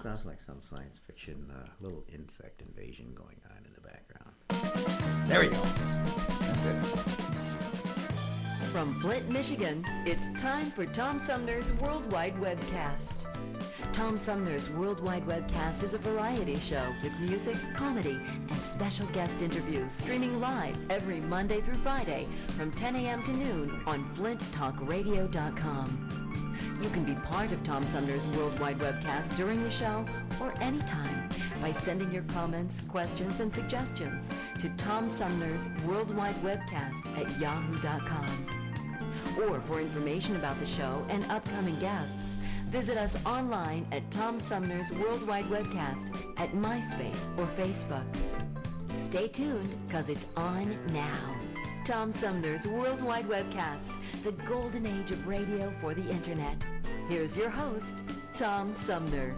Sounds like some science fiction, little insect invasion going on in the background. There we go. That's it. From Flint, Michigan, it's time for Tom Sumner's Worldwide Webcast. Tom Sumner's Worldwide Webcast is a variety show with music, comedy, and special guest interviews streaming live every Monday through Friday from 10 a.m. to noon on flinttalkradio.com. You can be part of Tom Sumner's Worldwide Webcast during the show or anytime by sending your comments, questions, and suggestions to Tom Sumner's Worldwide Webcast at yahoo.com. Or for information about the show and upcoming guests, visit us online at Tom Sumner's Worldwide Webcast at MySpace or Facebook. Stay tuned, because it's on now. Tom Sumner's Worldwide Webcast, the golden age of radio for the internet. Here's your host, Tom Sumner.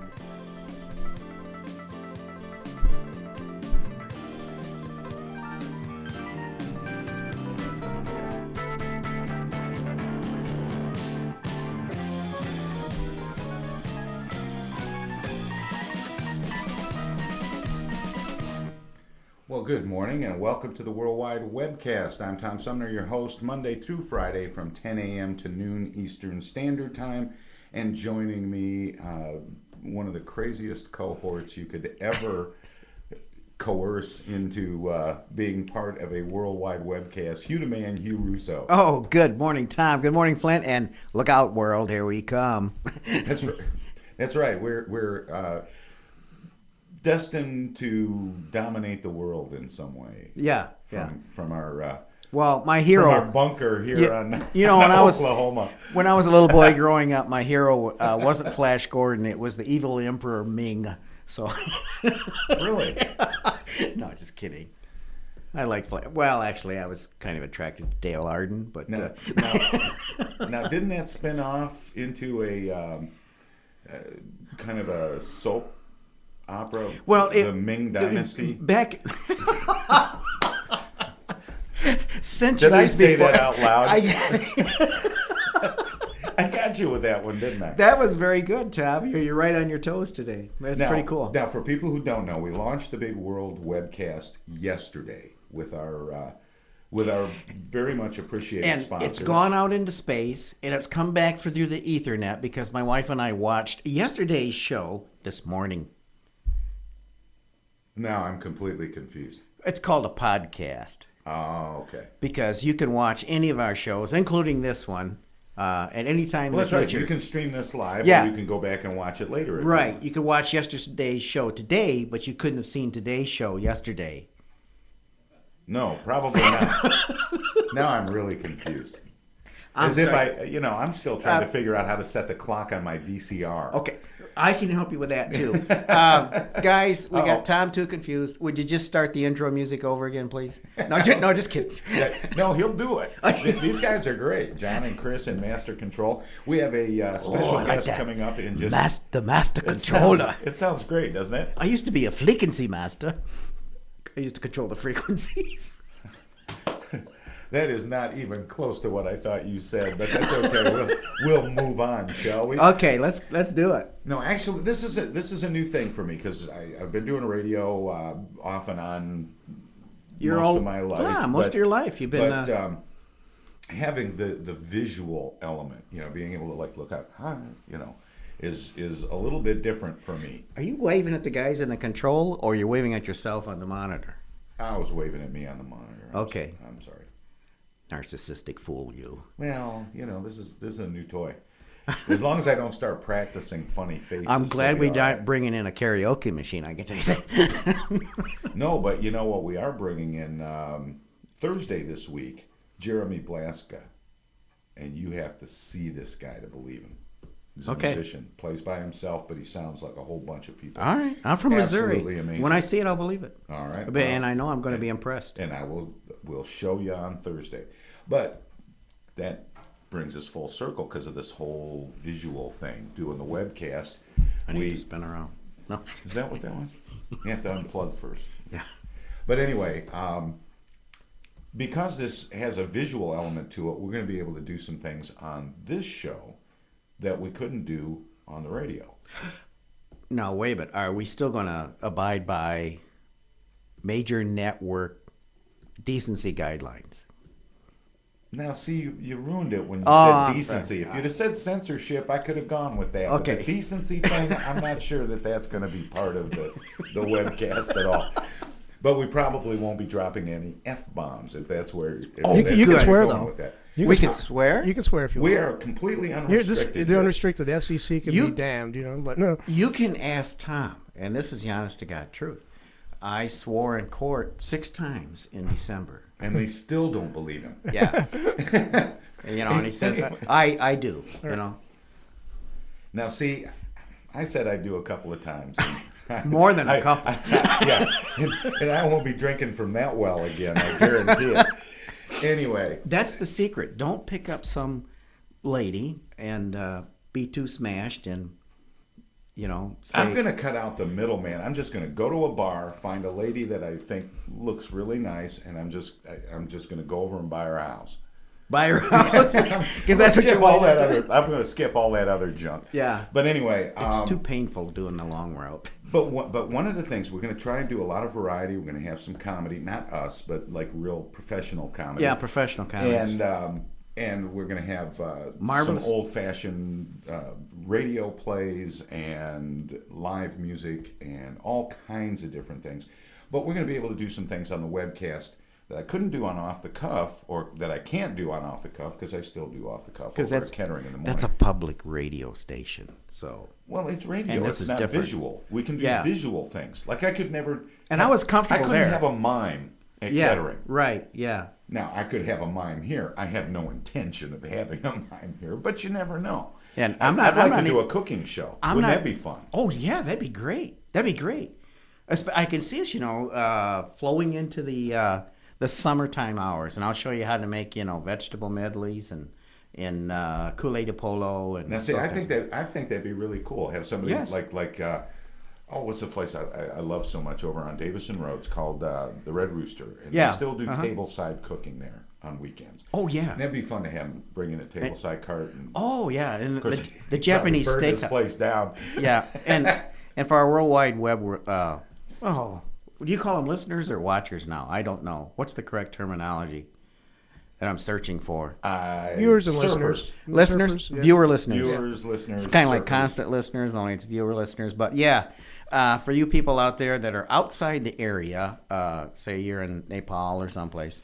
Well, good morning and welcome to the Worldwide Webcast. I'm Tom Sumner, your host, Monday through Friday from 10 a.m. to noon Eastern Standard Time. And joining me, one of the craziest cohorts you could ever coerce into being part of a Worldwide Webcast, Hugh the Man, Hugh Russo. Oh, good morning, Tom. Good morning, Flint. And look out, world. Here we come. That's right. That's right. We're destined to dominate the world in some way. Yeah. From our well, my hero, from our bunker here on Oklahoma. When I was a little boy growing up, my hero wasn't Flash Gordon. It was the evil Emperor Ming. So really, no, just kidding. I like Flash. Well, actually, I was kind of attracted to Dale Arden, but now didn't that spin off into a kind of a soap opera? Well, the Ming Dynasty. Back. Centuries Did I say before, that out loud? I got you with that one, didn't I? That was very good, Tom. You're right on your toes today. That's pretty cool. Now, for people who don't know, we launched the big World Webcast yesterday with our very much appreciated and sponsors. It's gone out into space, and it's come back through the Ethernet because my wife and I watched yesterday's show this morning. Now I'm completely confused. It's called a podcast. Oh, okay. Because you can watch any of our shows, including this one, at any time. Well, that's right. You can stream this live, or you can go back and watch it later. Right. You can watch yesterday's show today, but you couldn't have seen today's show yesterday. No, probably not. Now I'm really confused. I'm still trying to figure out how to set the clock on my VCR. Okay. I can help you with that, too. Guys, we got Tom too confused. Would you just start the intro music over again, please? No, just kidding. No, he'll do it. These guys are great. John and Chris in Master Control. We have a special guest coming up in just... The Master Controller. It sounds great, doesn't it? I used to be a frequency master. I used to control the frequencies. That is not even close to what I thought you said, but that's okay. We'll move on, shall we? Okay, let's do it. No, actually, this is a new thing for me because I've been doing radio off and on most of my life. Yeah, most of your life you've been. But having the visual element, being able to look out, is a little bit different for me. Are you waving at the guys in the control, or you're waving at yourself on the monitor? I was waving at me on the monitor. Okay. I'm sorry. Narcissistic fool, you. Well, this is a new toy. As long as I don't start practicing funny faces. I'm glad we aren't bringing in a karaoke machine. I can tell you that. No, but you know what? We are bringing in Thursday this week, Jeremy Blaska, and you have to see this guy to believe him. He's a musician, plays by himself, but he sounds like a whole bunch of people. All right, I'm from Missouri. Absolutely amazing. When I see it, I'll believe it. All right, and I know I'm going to be impressed. And we'll show you on Thursday. But that brings us full circle because of this whole visual thing, doing the webcast. I need to spin around. No, is that what that was? You have to unplug first. Yeah. But anyway, because this has a visual element to it, we're going to be able to do some things on this show that we couldn't do on the radio. Now, wait a minute. Are we still going to abide by major network decency guidelines? Now, see, you ruined it when you Oh, said I'm decency. sorry. If you'd have said censorship, I could have gone with that. Okay. But the decency thing, I'm not sure that that's going to be part of the webcast at all. But we probably won't be dropping any F-bombs if that's where you can swear, though. with that. We can swear? You can swear if you We want. are completely They're unrestricted. unrestricted. The FCC can You- be damned, But no. You can ask Tom, and this is the honest to God truth. I swore in court 6 times in December. And they still don't believe him. Yeah. And he says, I do, Now, see, I said I'd do a couple of times. More than a couple. Yeah, and I won't be drinking from that well again, I guarantee it. Anyway. That's the secret. Don't pick up some lady and be too smashed and, say. I'm going to cut out the middleman. I'm just going to go to a bar, find a lady that I think looks really nice, and I'm just going to go over and buy her house. Buy her house? Because that's what you all want. that other. I'm going to skip all that other junk. Yeah. But anyway, It's too painful doing the long route. But one of the things we're going to try and do a lot of variety. We're going to have some comedy, not us, but like real professional comedy. Yeah, professional comedies. And we're going to have some Marvelous. old-fashioned radio plays and live music and all kinds of different things. But we're going to be able to do some things on the webcast that I couldn't do on Off the Cuff, or that I can't do on Off the Cuff because I still do Off the Cuff over at Kettering in the morning. That's a public radio station, so. Well, it's radio. And this It's is not different. visual. We can do Yeah. visual things. Like I could never. And I was comfortable I couldn't there. have a mime at Yeah, Kettering. right, yeah. Now I could have a mime here. I have no intention of having a mime here, but you never know. And I'd I'm like not to do even- a cooking show. I'm Wouldn't not- that be fun? Oh, yeah, that'd be great. That'd be great. I can see us, flowing into the summertime hours, and I'll show you how to make, vegetable medleys and Kool-Aid de Polo. And Now, see, those I kinds think that'd be really cool. Have somebody Yes. what's the place I love so much over on Davison Road? It's called the Red Rooster, and Yeah. they still do tableside cooking there on weekends. Oh, yeah. And that'd be fun to have them bring in a tableside cart. And Oh, yeah, and of course, the you'd Japanese probably burn steaks. this place down. Yeah, and for our worldwide web, do you call them listeners or watchers now? I don't know. What's the correct terminology that I'm searching for? Viewers and surfers. listeners. Listeners, Yeah. viewer listeners. Viewers, listeners. It's kind of like surfers. constant listeners, only it's viewer listeners. But yeah, for you people out there that are outside the area, say you're in Nepal or someplace,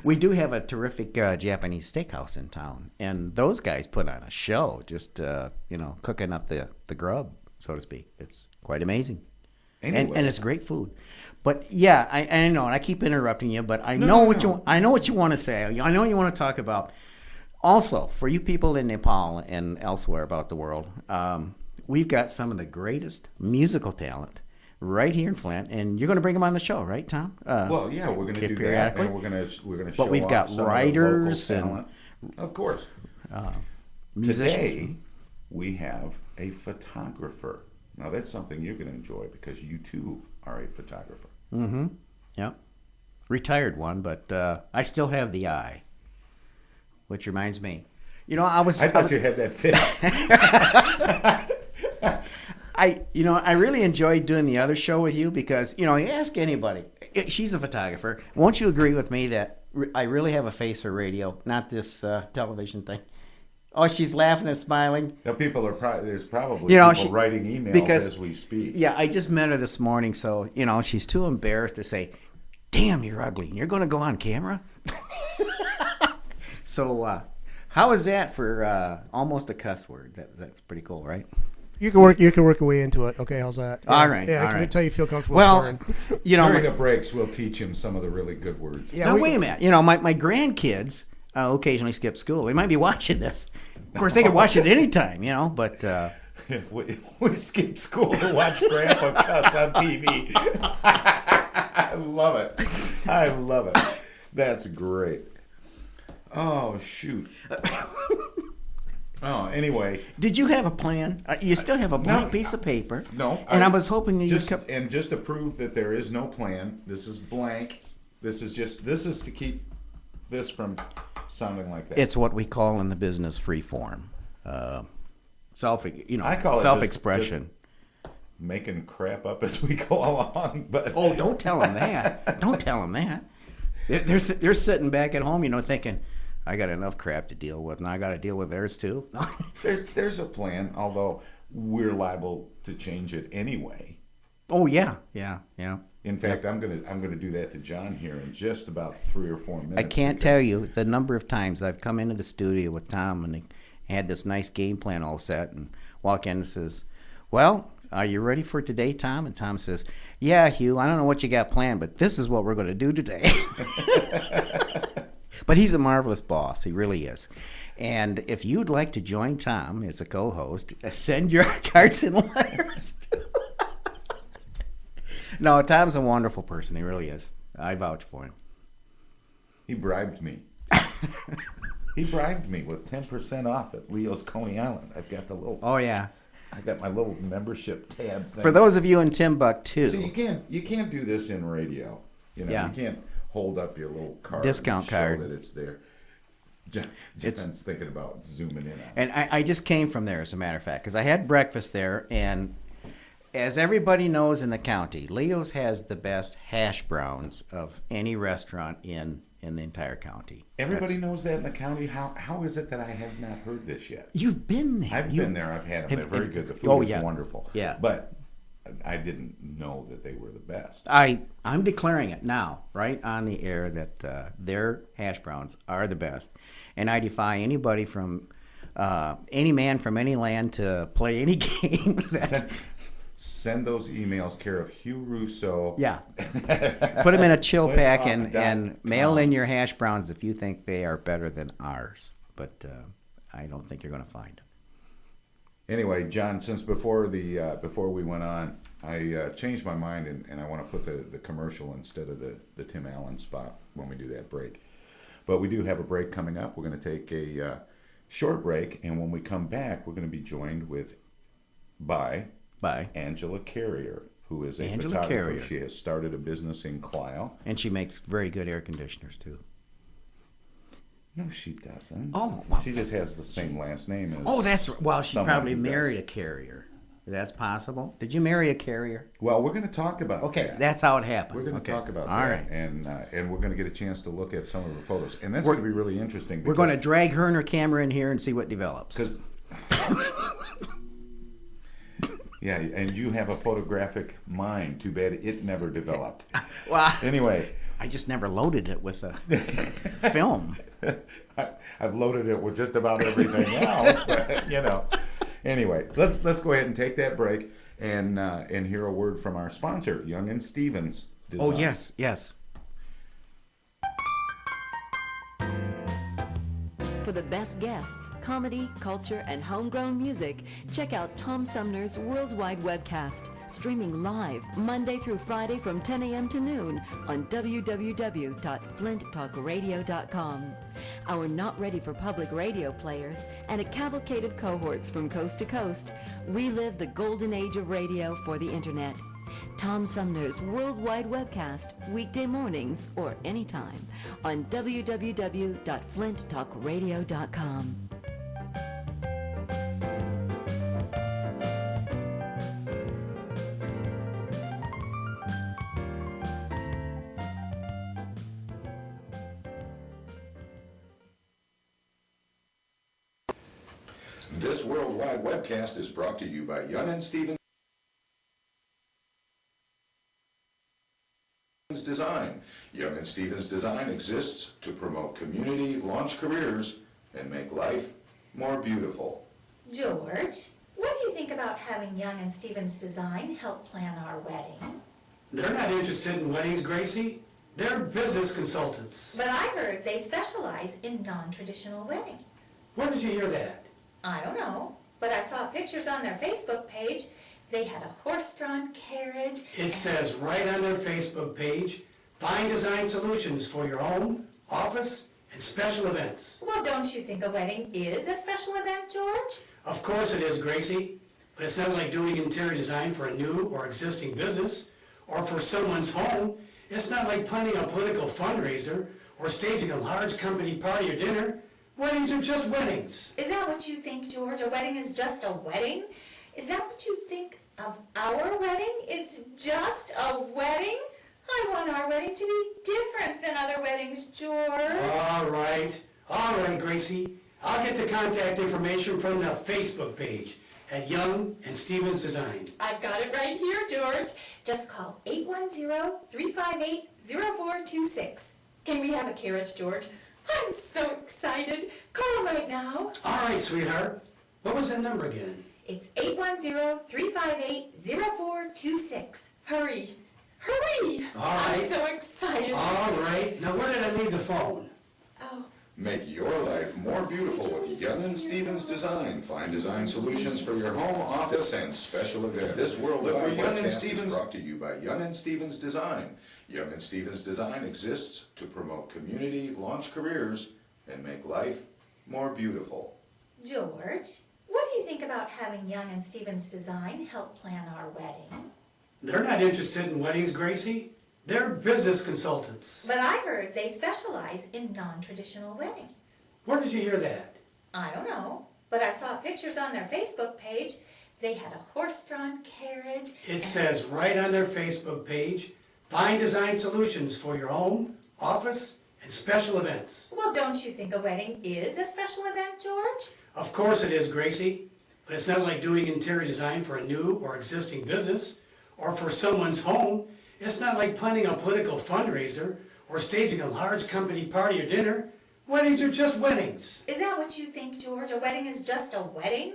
we do have a terrific Japanese steakhouse in town, and those guys put on a show, just cooking up the grub, so to speak. It's quite amazing. Anyway. And it's great food. But yeah, I know, and I keep interrupting you, but I No, know no, what no. I know what you want to say. I know you want to talk about. Also, for you people in Nepal and elsewhere about the world, we've got some of the greatest musical talent right here in Flint, and you're going to bring them on the show, right, Tom? Well, yeah, we're going to do that, periodically. and we're going to show But we've off got some writers of the local and talent. Of course. musicians. Today, we have a photographer. Now, that's something you're going to enjoy because you, too, are a photographer. Mm-hmm. Yep. Retired one, but I still have the eye. Which reminds me, I thought you had that fixed. I really enjoyed doing the other show with you because, you ask anybody. She's a photographer. Won't you agree with me that I really have a face for radio, not this television thing? Oh, she's laughing and smiling. Now, there's probably people writing emails as we speak. Yeah, I just met her this morning, so, she's too embarrassed to say, damn, you're ugly. You're going to go on camera? So, how is that for almost a cuss word? That's pretty cool, right? You can work your way into it. Okay, how's that? Yeah. All right, Yeah, all I can right. tell you feel comfortable Well, swearing. During the breaks, we'll teach him some of the really good words. Yeah, now, wait a minute. My grandkids occasionally skip school. They might be watching this. Of course, they could watch it anytime, but... We skipped school to watch Grandpa cuss on TV. I love it. That's great. Oh, shoot. Oh, anyway. Did you have a plan? You still have a blank piece of paper. No. And I was hoping that just you kept... And just to prove that there is no plan, this is blank. This is to keep this from sounding like that. It's what we call in the business free form. I call it self-expression. making crap up as we go along. But Oh, don't tell them that. Don't tell them that. They're sitting back at home, thinking, I got enough crap to deal with. Now I got to deal with theirs too. there's a plan, although we're liable to change it anyway. Oh yeah. In fact, I'm gonna do that to John here in just about 3 or 4 minutes. I can't tell you the number of times I've come into the studio with Tom and he had this nice game plan all set and walk in and says, well, are you ready for today, Tom? And Tom says, yeah, Hugh, I don't know what you got planned, but this is what we're going to do today. But he's a marvelous boss. He really is. And if you'd like to join Tom as a co-host, send your cards and letters. No, Tom's a wonderful person. He really is. I vouch for him. He bribed me. He bribed me with 10% off at Leo's Coney Island. I've got the little. Oh, yeah. I got my little membership tab thing. For those of you in Timbuktu. See, you can't do this in radio. Yeah. You can't hold up your little card. Discount and show card. that it's there. John's thinking about zooming in on it. And I just came from there, as a matter of fact, because I had breakfast there, and as everybody knows in the county, Leo's has the best hash browns of any restaurant in the entire county. Everybody knows that in the county. How is it that I have not heard this yet? You've been there. I've been there. I've had them. They're very good. The food Oh, is yeah. wonderful. Yeah. But I didn't know that they were the best. I'm declaring it now, right on the air, that their hash browns are the best. And I defy anybody from any man from any land to play any game. Send those emails care of Hugh Russo. Yeah. Put them in a chill pack and Flinttalk.com. mail in your hash browns if you think they are better than ours. But I don't think you're going to find them. Anyway, John, since before we went on, I changed my mind and I want to put the commercial instead of the Tim Allen spot when we do that break. But we do have a break coming up. We're going to take a short break, and when we come back, we're going to be joined by Angela Carrier, who is a Angela photographer. Carrier. She has started a business in Clio. And she makes very good air conditioners, too. No, she doesn't. Oh, well, she just has the same last name as. Oh, that's well. She someone probably who does. married a carrier. That's possible. Did you marry a carrier? Well, we're going to talk about Okay, that. that's how it happened. We're going to talk about All that, right. and we're going to get a chance to look at some of the photos, and that's going to be really interesting. We're going to drag her and her camera in here and see what develops. Because yeah, and you have a photographic mind. Too bad it never developed. Well, Anyway, I just never loaded it with a film. I've loaded it with just about everything else, but Anyway, let's go ahead and take that break and hear a word from our sponsor, Young and Stevens Design. Oh yes. For the best guests, comedy, culture, and homegrown music, check out Tom Sumner's WorldWide Webcast, streaming live Monday through Friday from 10 a.m. to noon on www.flinttalkradio.com. Our not ready for public radio players and a cavalcade of cohorts from coast to coast relive the golden age of radio for the internet. Tom Sumner's WorldWide Webcast, weekday mornings or anytime on www.flinttalkradio.com. This Worldwide Webcast is brought to you by Young and Stevens Design. Young and Stevens Design exists to promote community, launch careers, and make life more beautiful. George, what do you think about having Young and Stevens Design help plan our wedding? They're not interested in weddings, Gracie. They're business consultants. But I heard they specialize in non-traditional weddings. Where did you hear that? I don't know, but I saw pictures on their Facebook page. They had a horse-drawn carriage. It says right on their Facebook page, find design solutions for your home, office, and special events. Well, don't you think a wedding is a special event, George? Of course it is, Gracie, but it's not like doing interior design for a new or existing business or for someone's home. It's not like planning a political fundraiser or staging a large company party or dinner. Weddings are just weddings. Is that what you think, George? A wedding is just a wedding? Is that what you think of our wedding? It's just a wedding? I want our wedding to be different than other weddings, George. All right, Gracie. I'll get the contact information from the Facebook page at Young and Stevens Design. I've got it right here, George. Just call 810-358-0426. Can we have a carriage, George? I'm so excited. Call right now. All right, sweetheart. What was that number again? It's 810-358-0426. Hurry. Hurry! All right. I'm so excited. All right. Now, where did I leave the phone? Oh, Make your life more beautiful with Young and Stevens Design. Find design solutions for your home, office, and special events. This Look for Young and Stevens is brought to you by Young and Stevens Design. Young and Stevens Design exists to promote community, launch careers, and make life more beautiful. George, what do you think about having Young and Stevens Design help plan our wedding? They're not interested in weddings, Gracie. They're business consultants. But I heard they specialize in non-traditional weddings. Where did you hear that? I don't know, but I saw pictures on their Facebook page. They had a horse-drawn carriage. It says right on their Facebook page, find design solutions for your home, office, and special events. Well, don't you think a wedding is a special event, George? Of course it is, Gracie, but it's not like doing interior design for a new or existing business or for someone's home. It's not like planning a political fundraiser or staging a large company party or dinner. Weddings are just weddings. Is that what you think, George? A wedding is just a wedding?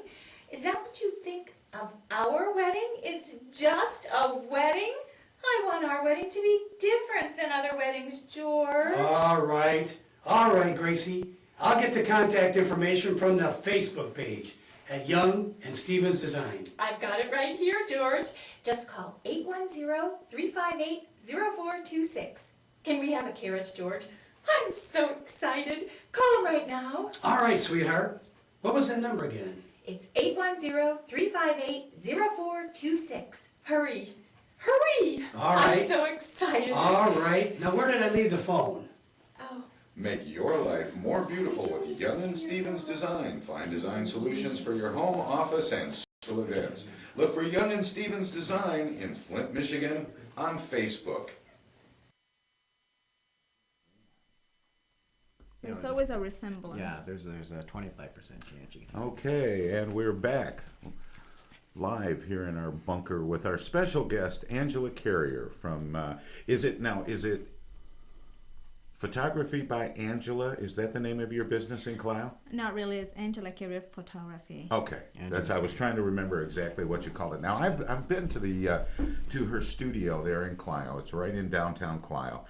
Is that what you think of our wedding? It's just a wedding? I want our wedding to be different than other weddings, George. All right, Gracie. I'll get the contact information from the Facebook page at Young and Stevens Design. I've got it right here, George. Just call 810-358-0426. Can we have a carriage, George? I'm so excited. Call right now. All right, sweetheart. What was that number again? It's 810-358-0426. Hurry. Hurry! All right. I'm so excited. All right. Now, where did I leave the phone? Oh, Make your life more beautiful with Young and Stevens Design. Find design solutions for your home, office, and special events. Look for Young and Stevens Design in Flint, Michigan on Facebook. There's always a resemblance. Yeah, there's a 25% chance you can. Okay, and we're back live here in our bunker with our special guest, Angela Carrier from, is it Photography by Angela? Is that the name of your business in Clio? Not really. It's Angela Carrier Photography. Okay, I was trying to remember exactly what you called it. Now I've been to the to her studio there in Clio. It's right in downtown Clio,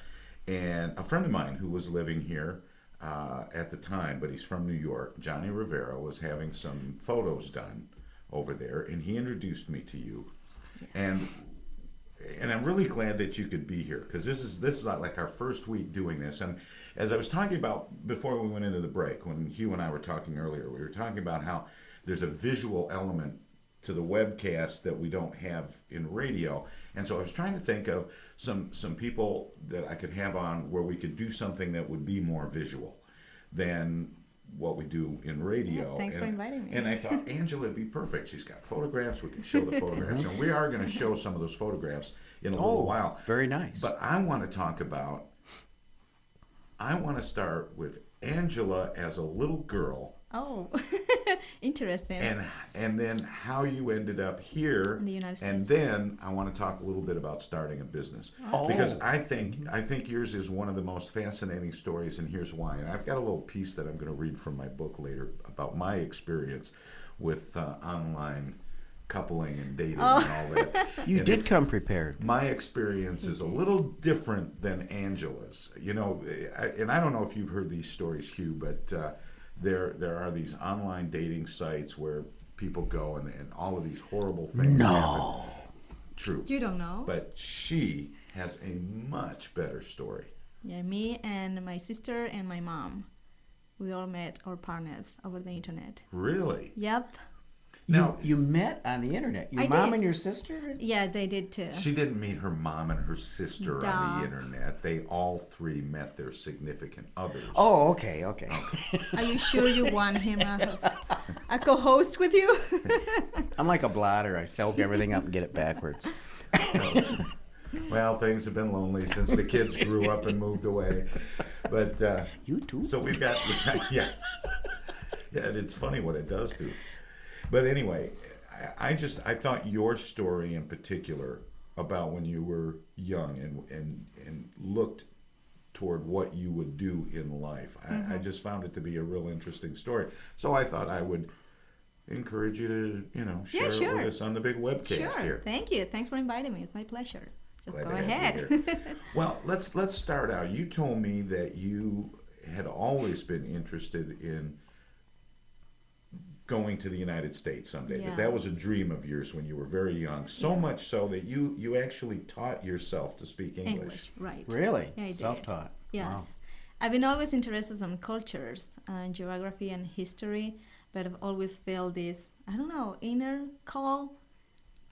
and a friend of mine who was living here at the time, but he's from New York, Johnny Rivera, was having some photos done over there, and he introduced me to you, and I'm really glad that you could be here, because this is like our first week doing this. And as I was talking about before we went into the break, when Hugh and I were talking earlier, we were talking about how there's a visual element to the webcast that we don't have in radio. And so I was trying to think of some people that I could have on where we could do something that would be more visual than what we do in radio. Yeah, thanks for inviting me. And I thought Angela would be perfect. She's got photographs. We can show the photographs. And we are going to show some of those photographs in a little while. Very nice. But I want to start with Angela as a little girl. Oh, interesting. And then how you ended up here In the United States. And then I want to talk a little bit about starting a business. Oh. Because I think yours is one of the most fascinating stories, and here's why. And I've got a little piece that I'm going to read from my book later about my experience with online coupling and dating and all that. You And did it's- come prepared. My experience is a little different than Angela's. You know, and I don't know if you've heard these stories, Hugh, but there are these online dating sites where people go and all of these horrible things happen. True. You don't know? But she has a much better story. Yeah, me and my sister and my mom, we all met our partners over the internet. Really? Yep. Now, You met on the internet. Your I mom did. and your sister? Yeah, they did too. she didn't meet her mom and her sister on the internet. They all three met their significant others. Oh, okay, okay. Are you sure you want him as a co-host with you? I'm like a blotter. I soak everything up and get it backwards. Well, things have been lonely since the kids grew up and moved away. But You too. so we've got yeah, it's funny what it does to. But anyway, I thought your story in particular about when you were young and looked toward what you would do in life. I just found it to be a real interesting story. So I thought I would encourage you to, share it sure. with us on the big webcast Sure. here. Thank you. Thanks for inviting me. It's my pleasure. Just Glad go to have you ahead. here. Well, let's start out. You told me that you had always been interested in going to the United States someday. Yeah. That was a dream of yours when you were very young. So much so that you actually taught yourself to speak English. English, right. Really? Yeah, I did. Self-taught. Yes. Wow. I've been always interested in cultures and geography and history, but I've always felt this, I don't know, inner call.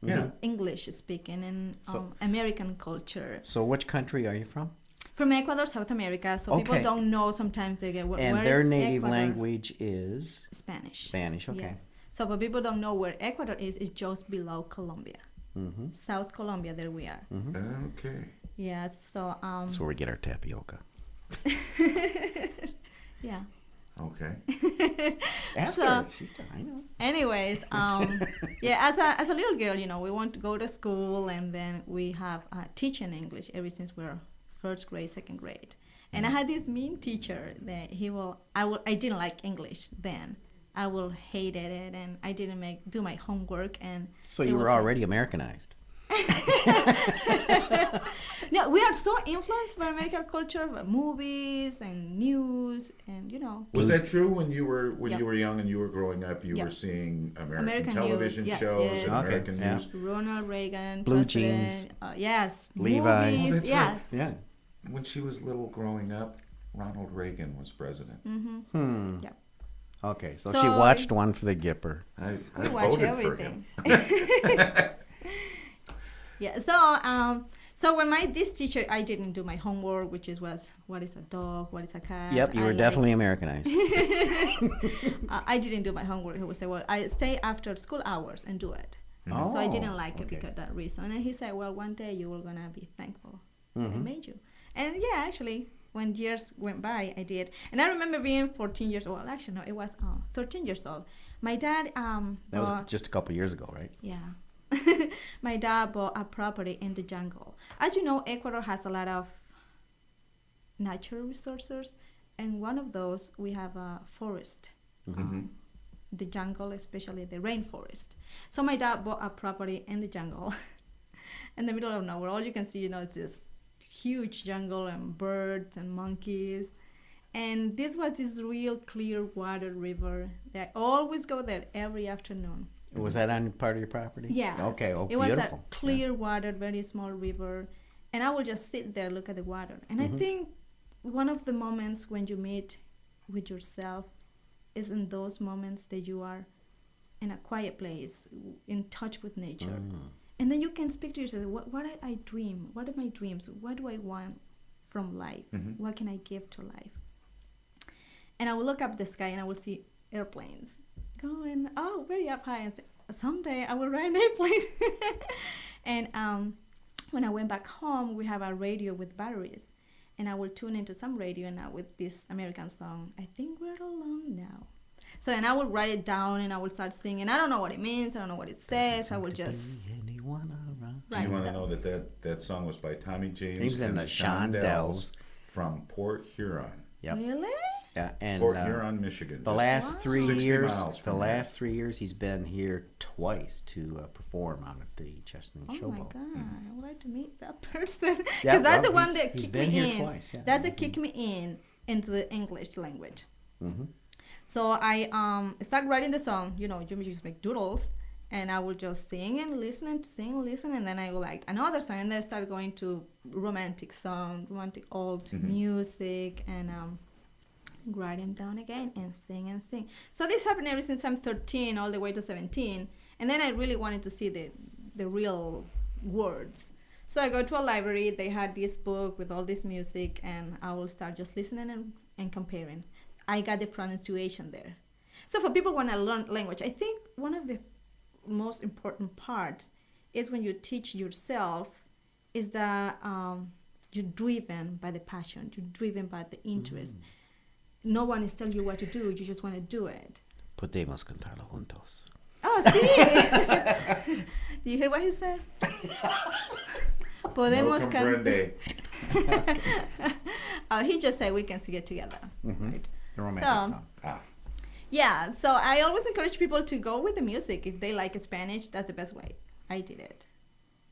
Yeah. English speaking and So- American culture. So which country are you from? From Ecuador, South America, so people Okay. don't know sometimes they get And where their is native Ecuador? language is Spanish. Spanish. Okay. Yeah. So, but people don't know where Ecuador is. It's just below Colombia, South Colombia. There we are. Okay. Yeah. So, That's where we get our tapioca. yeah. Okay. Ask So- her. She's I know. Anyways, yeah. As a little girl, we want to go to school, and then we have teaching English ever since we were first grade, second grade. And I had this mean teacher that I didn't like English then. I will hated it, and I didn't do my homework, and So it you were was like- already Americanized. No, we are so influenced by American culture, by movies and news, and Was that true when you were Yeah. you were young and you were growing up? You Yeah. were seeing American American television news, yes, shows, yes. and Okay, American yeah. news. Ronald Reagan, Blue president, jeans. Yes, Levi's. movies, Oh, that's right. yes. Yeah. When she was little growing up, Ronald Reagan was president. Yeah. Okay. So, So- she watched one for the Gipper. I We watch voted everything. for him. Yeah. So when this teacher, I didn't do my homework, which is what is a dog, what is a cat. Yep, you were definitely Americanized. I didn't do my homework. He would say, well, I stay after school hours and do it. Oh, So I didn't like it okay. because of that reason. And he said, well, one day you were gonna be thankful that Mm-hmm. I made you. And yeah, actually, when years went by, I did. And I remember being 14 years old. Actually, no, it was 13 years old. My dad That was bought, just a couple years ago, right? yeah. My dad bought a property in the jungle. As you know, Ecuador has a lot of natural resources, and one of those we have a forest, the jungle, especially the rainforest. So my dad bought a property in the jungle, in the middle of nowhere. All you can see, it's this huge jungle and birds and monkeys. And this was this real clear water river that I always go there every afternoon. Was that on part of your property? Yeah. Okay. Oh, It was beautiful. a clear water, very small river, and I would just sit there, look at the water. And I think one of the moments when you meet with yourself is in those moments that you are in a quiet place, in touch with nature. And then you can speak to yourself, what I dream? What are my dreams? What do I want from life? What can I give to life? And I will look up the sky and I will see airplanes going, very up high, and say, someday I will ride an airplane. And when I went back home, we have a radio with batteries, and I will tune into some radio now with this American song, I think we're alone now. So, and I will write it down and I will start singing. I don't know what it means, I don't know what it says, I will just Anyone around? Do you write want it to down. know that song was by Tommy James James and the Shondells. from Port Huron, Yep. Really? Yeah. And Port Huron, Michigan. the Just last 3 60 years, miles the from here. last 3 years, he's been here twice to perform out at the Chestnut Oh my Showboat. god, I would like to meet that person. Because Yeah, that's well, the one he's- that he's kicked been me here in. twice, yeah. That's that kicked me into the English language. Mm-hmm. So I start writing the song, you just make doodles, and I will just sing and listen, and then I will like another song, and then I start going to romantic song, romantic old music, and write them down again, and sing and sing. So this happened ever since I'm 13 all the way to 17. And then I really wanted to see the real words. So I go to a library, they had this book with all this music, and I will start just listening and comparing. I got the pronunciation there. So for people who want to learn language, I think one of the most important parts is when you teach yourself is that you're driven by the passion, you're driven by the interest. No one is telling you what to do, you just want to do it. Podemos cantarlo juntos. Oh, sí. Do you hear what he said? Podemos No comprende. he just said we can sing it together. Right? The romantic So- song. Ah, Yeah, so I always encourage people to go with the music. If they like Spanish, that's the best way. I did it.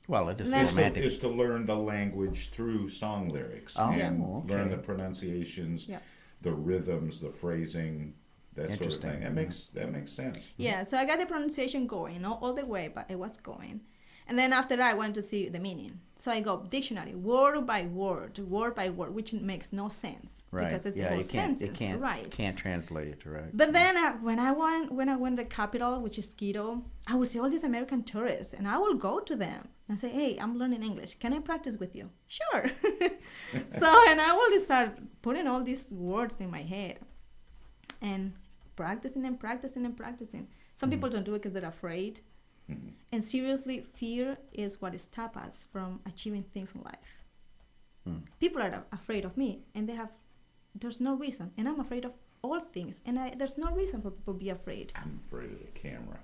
Well, it is Let's- romantic. is to learn the language through song lyrics Oh, and okay. learn the pronunciations, Yeah. the rhythms, the phrasing, that sort of Interesting. thing. That makes sense. Yeah, so I got the pronunciation going, not all the way, but it was going. And then after that, I wanted to see the meaning. So I go dictionary, word by word, which makes no sense Right. because it's the Yeah, whole you can't. sentence, You can't. right? Can't translate it, right? But then when I went the capital, which is Quito, I would see all these American tourists, and I will go to them and say, "Hey, I'm learning English. Can I practice with you?" Sure. And I will start putting all these words in my head, and practicing and practicing and practicing. Some people don't do it because they're afraid. And seriously, fear is what stops us from achieving things in life. People are afraid of me, and there's no reason. And I'm afraid of all things, and there's no reason for people to be afraid. I'm afraid of the camera.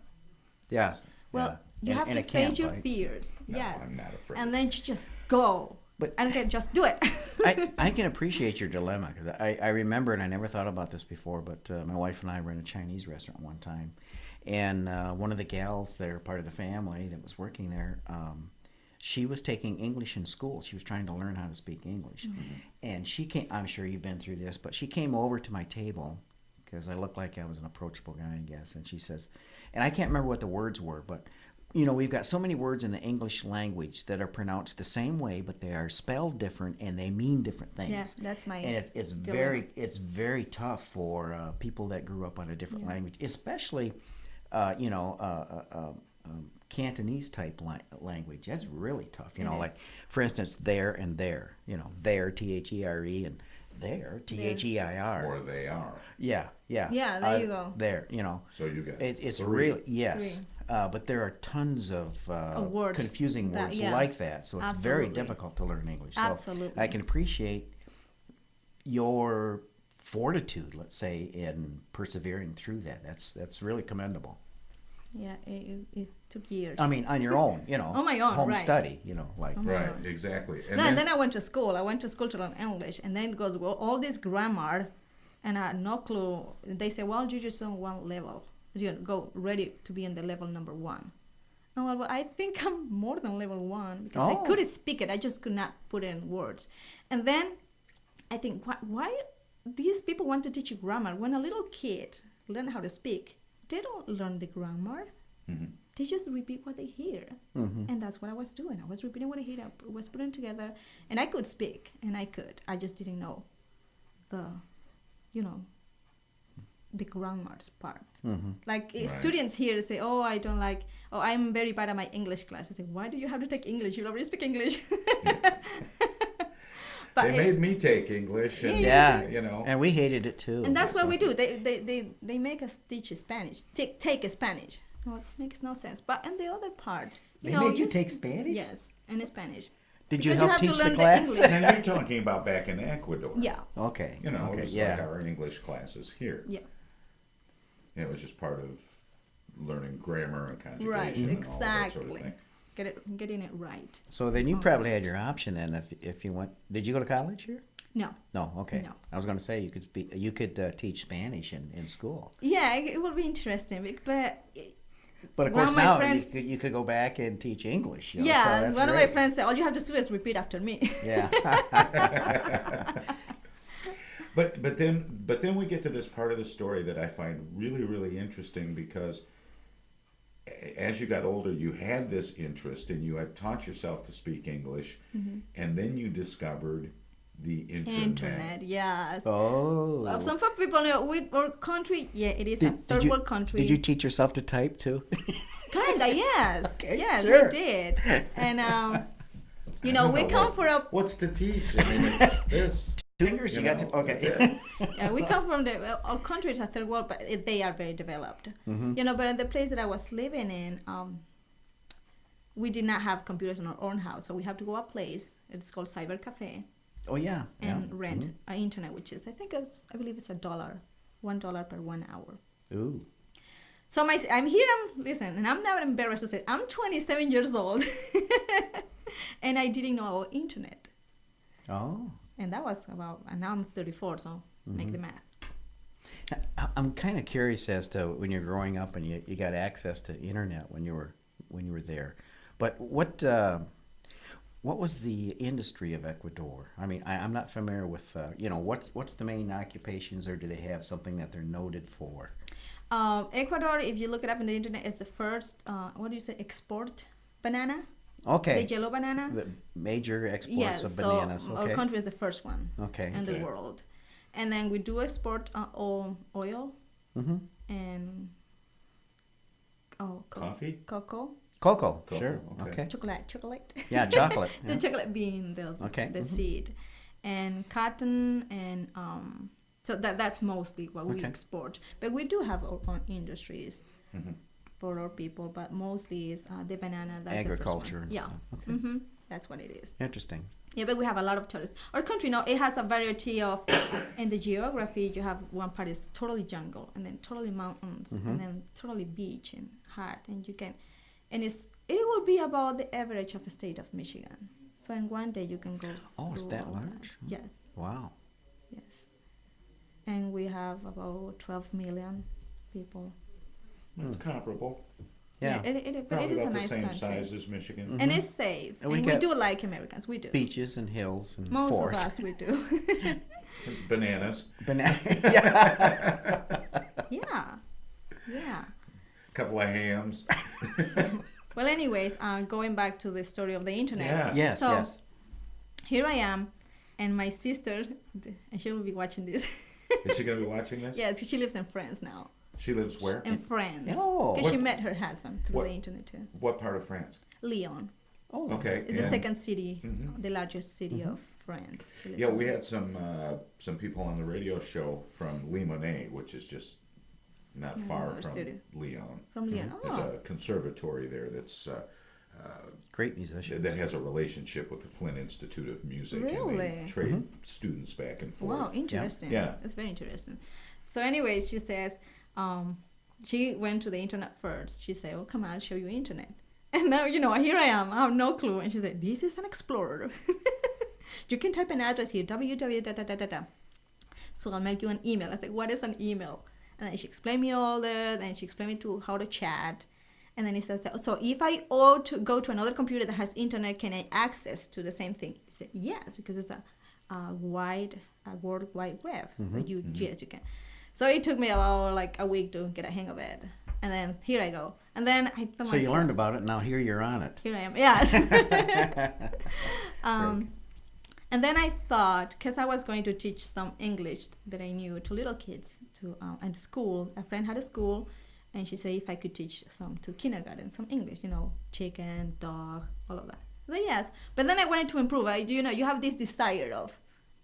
Yeah. Well, yeah. you And- have and to it can't face your bite. fears. No, Yes. I'm not afraid. And then you just go. But- I don't care, just do it. I can appreciate your dilemma because I remember, and I never thought about this before, but my wife and I were in a Chinese restaurant one time, and one of the gals there, part of the family that was working there, she was taking English in school. She was trying to learn how to speak English, and she came. I'm sure you've been through this, but she came over to my table because I looked like I was an approachable guy, I guess, and she says, and I can't remember what the words were, but. You know, we've got so many words in the English language that are pronounced the same way, but they are spelled different and they mean different things. Yeah, that's my And it's very tough for people that grew up on a different language, especially, Cantonese type language. That's really tough. You know, like for instance, there and there. You know, there THERE and there THEIR. Or they are. Yeah. Yeah, there you go. There, you know. So you got It's three. really yes, but there are tons of words confusing that- words yeah. like that. So it's very Absolutely. difficult to learn English. So Absolutely. I can appreciate your fortitude, let's say, in persevering through that. That's really commendable. Yeah, it took years. I mean, on your own, you know, On my own, home right. study, you know, like Right, exactly. And then I went to school. I went to school to learn English, and then it goes all this grammar, and I had no clue. They say, "Well, you're just on one level. You go ready to be in the level number 1." And well, I think I'm more than level 1 because I Oh. could speak it. I just could not put it in words. And then I think, why these people want to teach you grammar when a little kid learn how to speak? They don't learn the grammar. They just repeat what they hear. And that's what I was doing. I was repeating what I hear. I was putting it together. And I could speak. And I could. I just didn't know the grammar's part. Like students here say, I'm very bad at my English class. I say, why do you have to take English? You already speak English. But they made me take English, and yeah, you know, and we hated it too. and that's what we do. They make us teach Spanish. Take Spanish. No, it makes no sense. But and the other part, They made you take Spanish? Yes, and Spanish. Did you Because help have to teach the learn class? English. now you're talking about back in Ecuador. Yeah, Okay. You know, okay, it was yeah. like our English classes here. yeah, It was just part of learning grammar and conjugation right, and all that sort of exactly. thing. Getting it right. So then you probably had your option then if you went. Did you go to college here? No. No. Okay. No. I was going to say you could teach Spanish in school. Yeah, it will be interesting, but But of One course of my now friends- you could go back and teach English. You know, so yeah, that's one of my great. friends said, all you have to do is repeat after me. Yeah. But then we get to this part of the story that I find really, really interesting because as you got older, you had this interest and you had taught yourself to speak English, and then you discovered the internet. Internet, yes. Oh. Some people know our country, yeah, it is a third world country. Did you teach yourself to type too? Kinda, yes. Okay, yes, sure. I did. And you know, we come from a What's to teach? I mean, it's this. Fingers, you got to. That's Okay. it. yeah, we come from our country is a third world, but they are very developed. You know, but in the place that I was living in, we did not have computers in our own house, so we have to go a place. It's called Cyber Cafe Oh yeah. and yeah. rent an internet, which is I believe it's $1 per 1 hour. Ooh. So listen, and I'm not embarrassed to say I'm 27 years old, and I didn't know about internet, Oh. and that was and now I'm 34, so make the math. I'm kind of curious as to when you're growing up and you got access to internet when you were there, but what was the industry of Ecuador? I mean, I'm not familiar with what's the main occupations, or do they have something that they're noted for? Ecuador, if you look it up on the internet, is the first export banana. Okay. The yellow banana. The major exports Yes, of bananas. so Okay. our country is the first one Okay. in the world, and then we do export oil and Coffee? cocoa, Cocoa. Cocoa, Sure. okay. Okay. chocolate. Yeah, chocolate. The yeah. chocolate bean, Okay, the mhm. seed, and cotton, and so that's mostly what we Okay. export. But we do have our own industries for our people, but mostly is the banana. That's Agriculture the and first one. stuff. Okay. Yeah, that's what it is. Interesting. Yeah, but we have a lot of tourists. Our country now, it has a variety of, in the geography, you have one part is totally jungle, and then totally mountains, and then totally beach and hot, and you can, and it will be about the average of the state of Michigan. So in one day you can go. Oh, it's through that all large? Yes, Wow. yes. And we have about 12 million people. It's comparable. Yeah. But it Probably is a about the nice same country. size as Michigan. And it's safe. And we And we got do like Americans. We do. Beaches and hills and Most forests. of us, we do. Bananas. Banana. yeah. Yeah. Yeah. Couple of hams. Well, anyways, going back to the story of the internet. Yeah. Yes. So, yes. Here I am, and my sister, and she will be watching this. Is she going to be watching this? Yes, she lives in France now. She lives where? In France. Oh. Because she What- met her husband through what- the internet too. What part of France? Lyon. Oh. Okay. It's the and- second city, the largest city of France. She lives Yeah, in. we had some people on the radio show from Limone, which is just not far another from city. Lyon. From Lyon. There's Oh, a conservatory there that's Great musicians. that has a relationship with the Flint Institute of Music. And Really? they trade students back and forth. wow, interesting. Yeah. It's very interesting. So anyway, she says, she went to the internet first. She said, "Oh, come on, I'll show you internet." And now, here I am. I have no clue. And she said, "This is an explorer. You can type an address here, www. So I'll make you an email." I said, "What is an email?" And then she explained me all that. And she explained me to how to chat. And then he says, "So if I ought to go to another computer that has internet, can I access to the same thing?" He said, "Yes, because it's a World Wide Web. So yes, you can." So it took me about like a week to get a hang of it. And then here I go. And then I thought So you learned about it. Now here you're on it. Here I am. Yes. And then I thought, because I was going to teach some English that I knew to little kids at school. A friend had a school, and she said if I could teach some to kindergarten, some English, chicken, dog, all of that. I said, yes. But then I wanted to improve. You have this desire of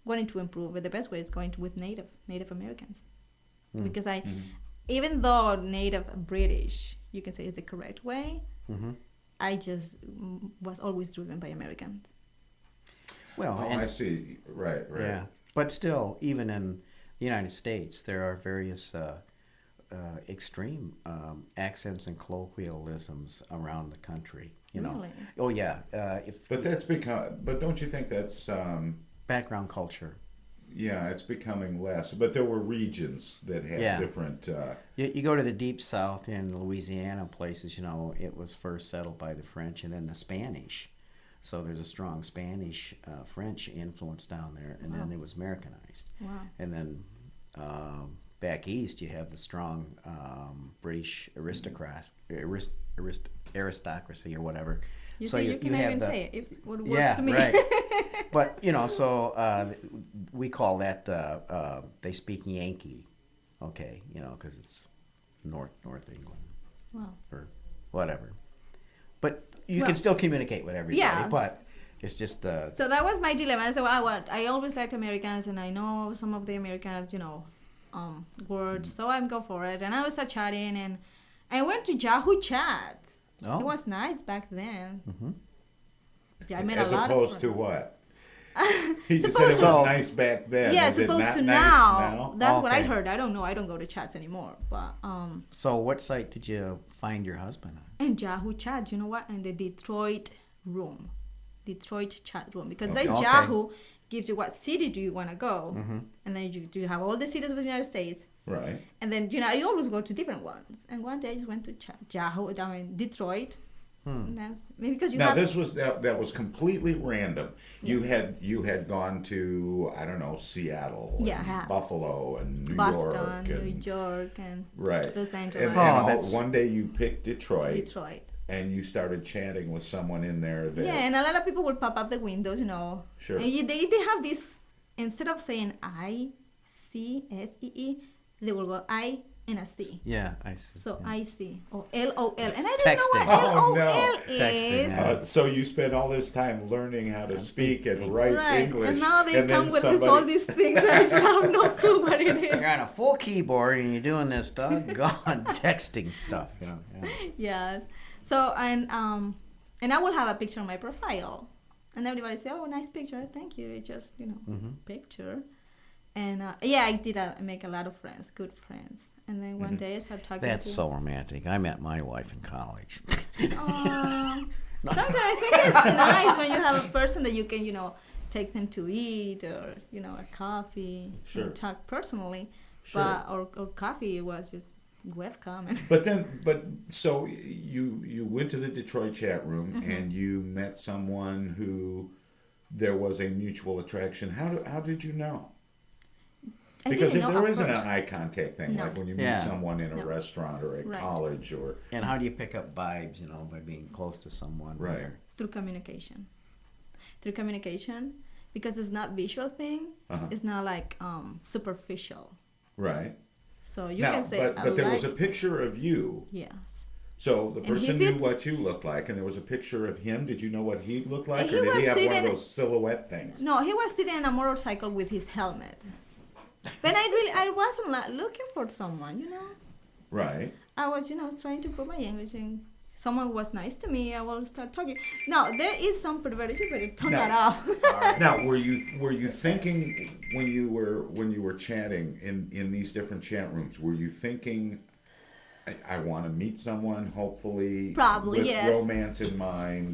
wanting to improve, but the best way is going with Native Americans. Because even though Native British, you can say is the correct way, I just was always driven by Americans. Well, Oh, and- I see. Right. yeah. But still, even in the United States, there are various extreme accents and colloquialisms around the country. Really? Oh yeah. But that's But don't you think that's? Background culture. Yeah, it's becoming less. But there were regions that had Yeah. different. You go to the deep south in Louisiana places, it was first settled by the French and then the Spanish. So there's a strong Spanish, French influence down there, and then it was Americanized. Wow. And then back east, you have the strong British aristocracy or whatever You So see, you- you can you have even the- say it. It's what works Yeah, to me. right. But so we call that they speak Yankee, okay, because it's North England Wow. or whatever. But you Well, can still communicate with everybody. yes. But it's just the So that was my dilemma. So I always liked Americans, and I know some of the Americans, words. So I go for it, and I was start chatting, and I went to Yahoo Chat. Oh. It was nice back then. Mm-hmm. Yeah, I made As a lot opposed of to friends. what? You said it Supposed was to- nice back then. Yeah, Is it supposed not to nice now. That's what I Okay. heard. I don't know. I don't go to chats anymore. But So what site did you find your husband on? and Yahoo Chat, you know what? And the Detroit chat room, because Okay. then Okay. Yahoo gives you what city do you want to go, Mm-hmm. and then you have all the cities of the United States, Right. and then you always go to different ones. And one day I just went to Yahoo, Detroit. And that's maybe because you Now have this was that was completely random. You had gone to, I don't know, Seattle, Yeah, I and have. Buffalo, and New Boston, York, New and York, and right, Los and, Angeles. that's- one day you picked Detroit, Detroit. and you started chatting with someone in there that Yeah, and a lot of people will pop up the windows, Sure. And they have this, instead of saying ICSEE, they will go I and a C. Yeah, I see. So yeah. I see or LOL, and I didn't Texting. know what Oh, LOL no. Texting, is. yeah. So you spent all this time learning how to speak and write Right, English, and now they then come with all somebody- these things. I just have no clue what it is. You're on a full keyboard and you're doing this doggone texting stuff. Yeah. Yeah. So and I will have a picture on my profile, and everybody say, "Oh, nice picture, thank you." It's just picture, and I did make a lot of friends, good friends. And then one day I started talking. That's to, so romantic. I met my wife in college. Sometimes I think it's nice when you have a person that you can, take them to eat or, a coffee. Sure. And talk personally. Sure. But, or coffee was just webcam. But so you went to the Detroit chat room Mm-hmm. and you met someone who there was a mutual attraction. How did you know? I Because didn't if know there at isn't an first. eye contact thing, No. like when you meet Yeah. someone in a No. restaurant or at Right. college or And how do you pick up vibes, by being close to someone? Right. where- Through communication. Because it's not visual thing. Uh-huh. It's not like superficial. right. So you Now, can say but there was a like- picture of you. Yes. So the And he person knew fits- what you looked like, and there was a picture of him. Did you know what he looked like, He or did he was have one of sitting- those silhouette things? No, he was sitting on a motorcycle with his helmet. But I wasn't looking for someone, Right. I was, trying to improve my English, and someone was nice to me. I will start talking. Now there is some perverted. You better turn No. that off. Now, were you thinking when you were chatting in these different chat rooms? Were you thinking, I want to meet someone, hopefully, Probably, with yes. romance in mind,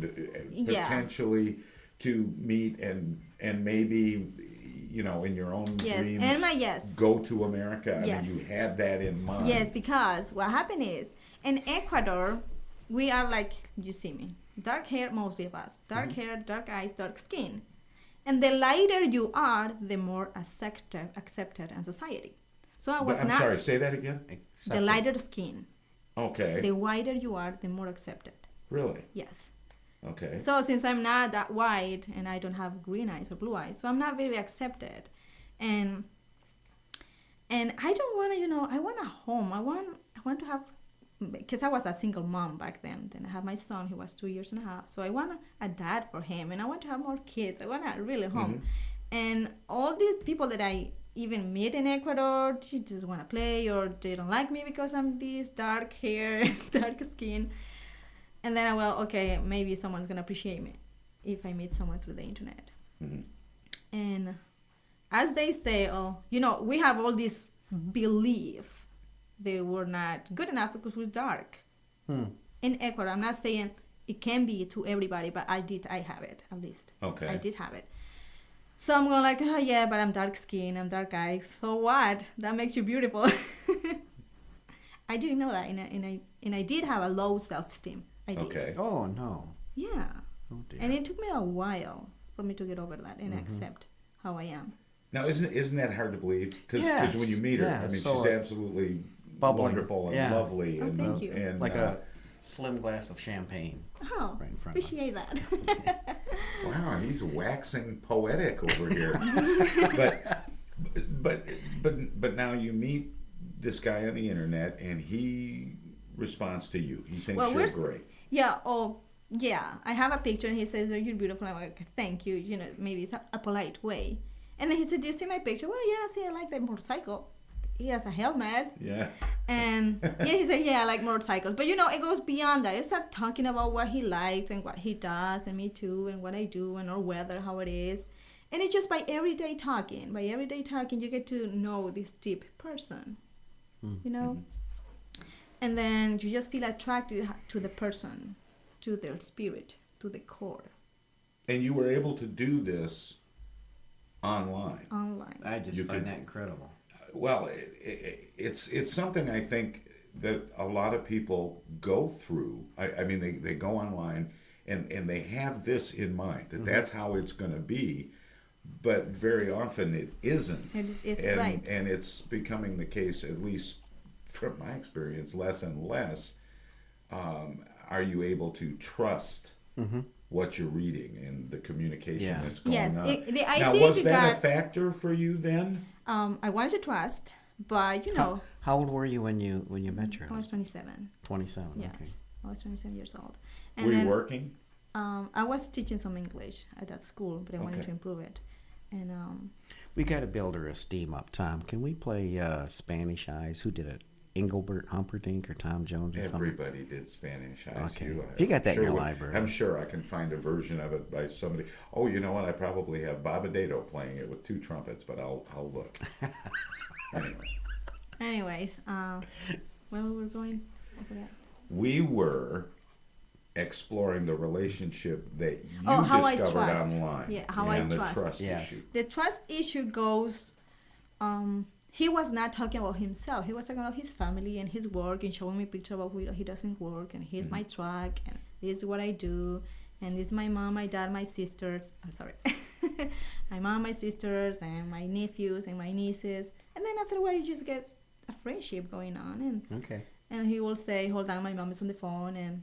Yeah. potentially to meet and maybe, in your own Yes, dreams, and yes. go to America. Yes. I mean, you had that in mind. Yes, because what happened is in Ecuador, we are like you see me, dark hair, mostly of us, dark Mm-hmm. hair, dark eyes, dark skin, and the lighter you are, the more accepted in society. So I was But I'm not sorry. Say that again. the lighter skin. Okay. The whiter you are, the more accepted. Really? Yes. Okay. So since I'm not that white and I don't have green eyes or blue eyes, so I'm not very accepted, and I don't want to, I want a home. I want to have, because I was a single mom back then. Then I have my son, he was 2 years and a half. So I want a dad for him, and I want to have more kids. I want a really home. And all these people that I even meet in Ecuador, they just want to play, or they don't like me because I'm this dark hair, dark skin. And then okay, maybe someone's gonna appreciate me if I meet someone through the internet. And as they say, we have all this belief they were not good enough because we're dark. In Ecuador, I'm not saying it can be to everybody, but I have it at least. Okay. I did have it. So I'm going like, oh yeah, but I'm dark skin, I'm dark eyes. So what? That makes you beautiful. I didn't know that, and I did have a low self-esteem. I did. Okay. Oh, no. Yeah. Oh, dear. And it took me a while for me to get over that and accept how I am. Now, isn't that hard to believe? Because Yes, when you meet her, yeah, I mean, so she's absolutely bubbly. wonderful and Yeah. lovely, Oh, and thank you. and Like a slim glass of champagne. Oh, Right in front of us. appreciate that. Wow, he's waxing poetic over here. but now you meet this guy on the internet, and he responds to you. He thinks you're great. Yeah. Oh, yeah. I have a picture, and he says, "Oh, you're beautiful." I'm like, "Thank you." You know, maybe it's a polite way. And then he said, "Do you see my picture?" Well, yeah. See, I like that motorcycle. He has a helmet. Yeah. And yeah, he said, "Yeah, I like motorcycles." But you know, it goes beyond that. I start talking about what he likes and what he does, and me too, and what I do, and our weather, how it is. And it's just by everyday talking. By everyday talking, you get to know this deep person. You know? And then you just feel attracted to the person, to their spirit, to the core. And you were able to do this online. Online. I just You find could- that incredible. Well, it's something I think that a lot of people go through. I mean, they go online and they have this in mind, that that's how it's going to be, but very often it isn't. It's and, right. And it's becoming the case, at least from my experience, less and less. Are you able to trust what you're reading and the communication Yeah. that's going Yes, on? the Now, idea was you that a got- factor for you then? I wanted to trust, but you know, How old were you when you met your I was husband? 27. 27. Yes, Okay. I was 27 years old. And Were you then, working? I was teaching some English at that school, but I wanted Okay. to improve it. And We got to build her esteem up, Tom. Can we play Spanish Eyes? Who did it? Engelbert Humperdinck or Tom Jones or something? Everybody did Spanish Eyes. Okay. If you got that in your library. I'm sure I can find a version of it by somebody. Oh, you know what? I probably have Bobadado playing it with two trumpets, but I'll look. Anyway, anyways, where we were going over that? we were exploring the relationship that you Oh, how I discovered trust. online. Yeah, how I and the trust. trust Yes. issue. The trust issue goes, he was not talking about himself. He was talking about his family and his work and showing me pictures about who he doesn't work. And here's my truck and this is what I do. And this is my mom, my dad, my sisters. I'm sorry. My mom, my sisters, and my nephews and my nieces. And then after a while, you just get a friendship going on. Okay. And he will say, hold on, my mom is on the phone. And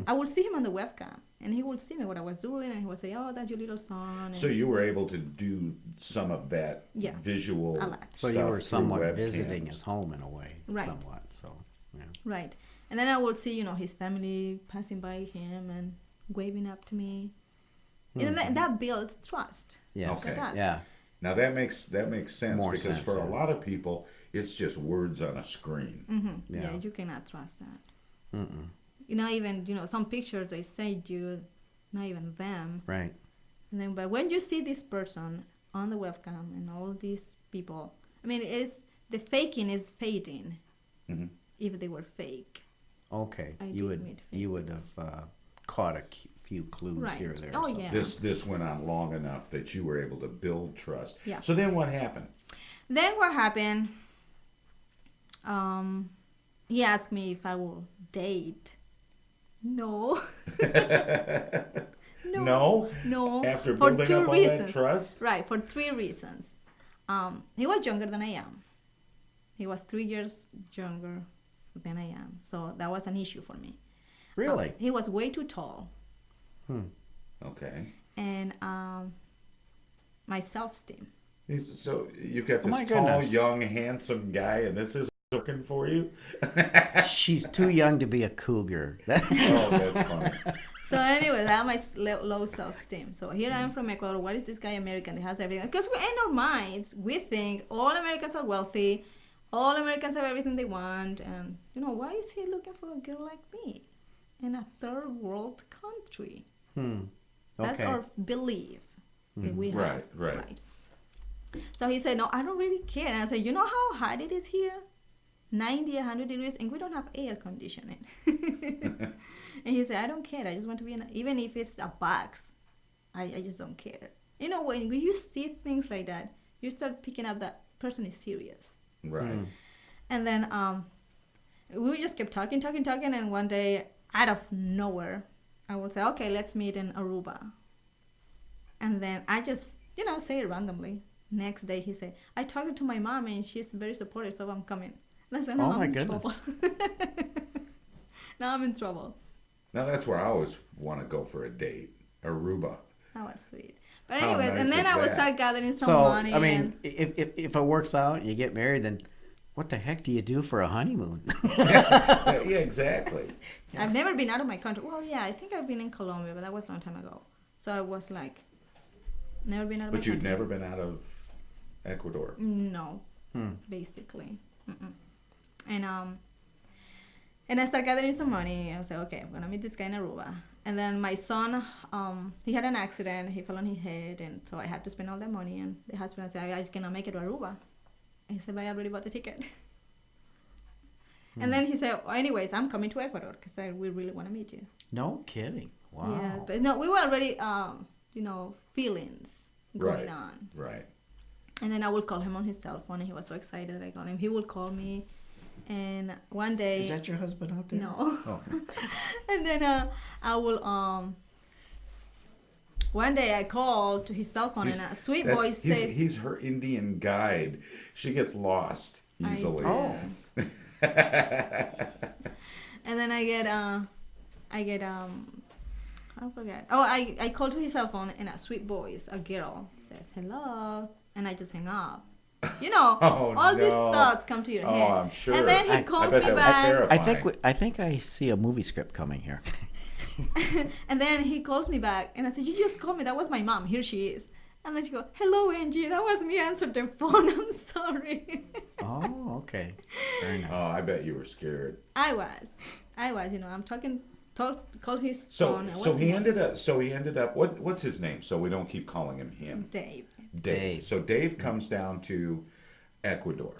I will see him on the webcam. And he will see me what I was doing. And he will say, oh, that's your little son. So you were able to do some of that Yeah, visual a lot. So stuff you were through somewhat webcams. visiting his home in a way. Right. Somewhat. So, yeah. Right. And then I will see, his family passing by him and waving up to me. And that builds trust. Yes. Okay. It does. Yeah. Now that makes sense More because sense, for yeah. a lot of people, it's just words on a screen. Yeah. Yeah. You cannot trust that. Even, some pictures they send you, not even them. Right. And then, but when you see this person on the webcam and all these people, I mean, the faking is fading. If they were fake. Okay. I you did would meet you would have caught a few clues Right. here or there. Oh, or something. yeah. This went on long enough that you were able to build trust. Yeah. So then what happened? Then what happened? He asked me if I will date. No. No? No. After for building two up all reasons. that trust? Right, for 3 reasons. He was younger than I am. He was 3 years younger than I am. So that was an issue for me. Really? He was way too tall. Okay. And my self-esteem. So you've got Oh my this tall, goodness. young, handsome guy, and this is working for you? She's too young to be a cougar. Oh, that's funny. So anyways, I have my low self-esteem. So here I am from Ecuador. What is this guy American that has everything? Because in our minds, we think all Americans are wealthy. All Americans have everything they want. And, why is he looking for a girl like me in a third world country? That's Okay. our belief that we have. Right. So he said, no, I don't really care. And I said, you know how hot it is here? 90, 100 degrees, and we don't have air conditioning. And he said, I don't care. I just want to be even if it's a box, I just don't care. When you see things like that, you start picking up that person is serious. Right. And then we just kept talking, and one day, out of nowhere, I would say, okay, let's meet in Aruba. And then I just, say it randomly. Next day, he said, I talked to my mom, and she's very supportive, so I'm coming. And I said, no, Oh, I'm my in goodness. trouble. Now I'm in trouble. Now that's where I always want to go for a date. Aruba. That was sweet. But How anyways, nice and then is I would that? start gathering some So, money. I mean, if it works out, you get married, then what the heck do you do for a honeymoon? Yeah, exactly. I've never been out of my country. Well, yeah, I think I've been in Colombia, but that was a long time ago. So I was like, never been out of my But country. you've never been out of Ecuador. No, basically. Mm-mm. And I started gathering some money. I was like, okay, I'm gonna meet this guy in Aruba. And then my son, he had an accident. He fell on his head, and so I had to spend all that money. And the husband said, I just cannot make it to Aruba. And he said, but I already bought the ticket. And then he said, well, anyways, I'm coming to Ecuador because we really want to meet you. No kidding. Wow. Yeah, but no, we were already, feelings going Right. on. Right. And then I would call him on his cell phone, and he was so excited that I called him. He would call me, and one day... Is that your husband out there? No. Oh. And then I will, one day I called to his cell phone, and a sweet voice says... He's her Indian guide. She gets lost easily. Oh. And then I forget. Oh, I called to his cell phone, and a sweet voice, a girl, says, hello. And I just hang up. You know, Oh, all these no. thoughts come to your Oh, head. I'm sure. And then he I calls bet me that was back. terrifying. I think I see a movie script coming here. And then he calls me back, and I said, you just called me. That was my mom. Here she is. And then she goes, hello, Angie. That was me. Answered the phone. I'm sorry. Oh, okay. Very nice. Oh, I bet you were scared. I was. I'm called his So phone. It so was he me. ended up what's his name so we don't keep calling him him. Dave. Dave. So Dave comes down to Ecuador,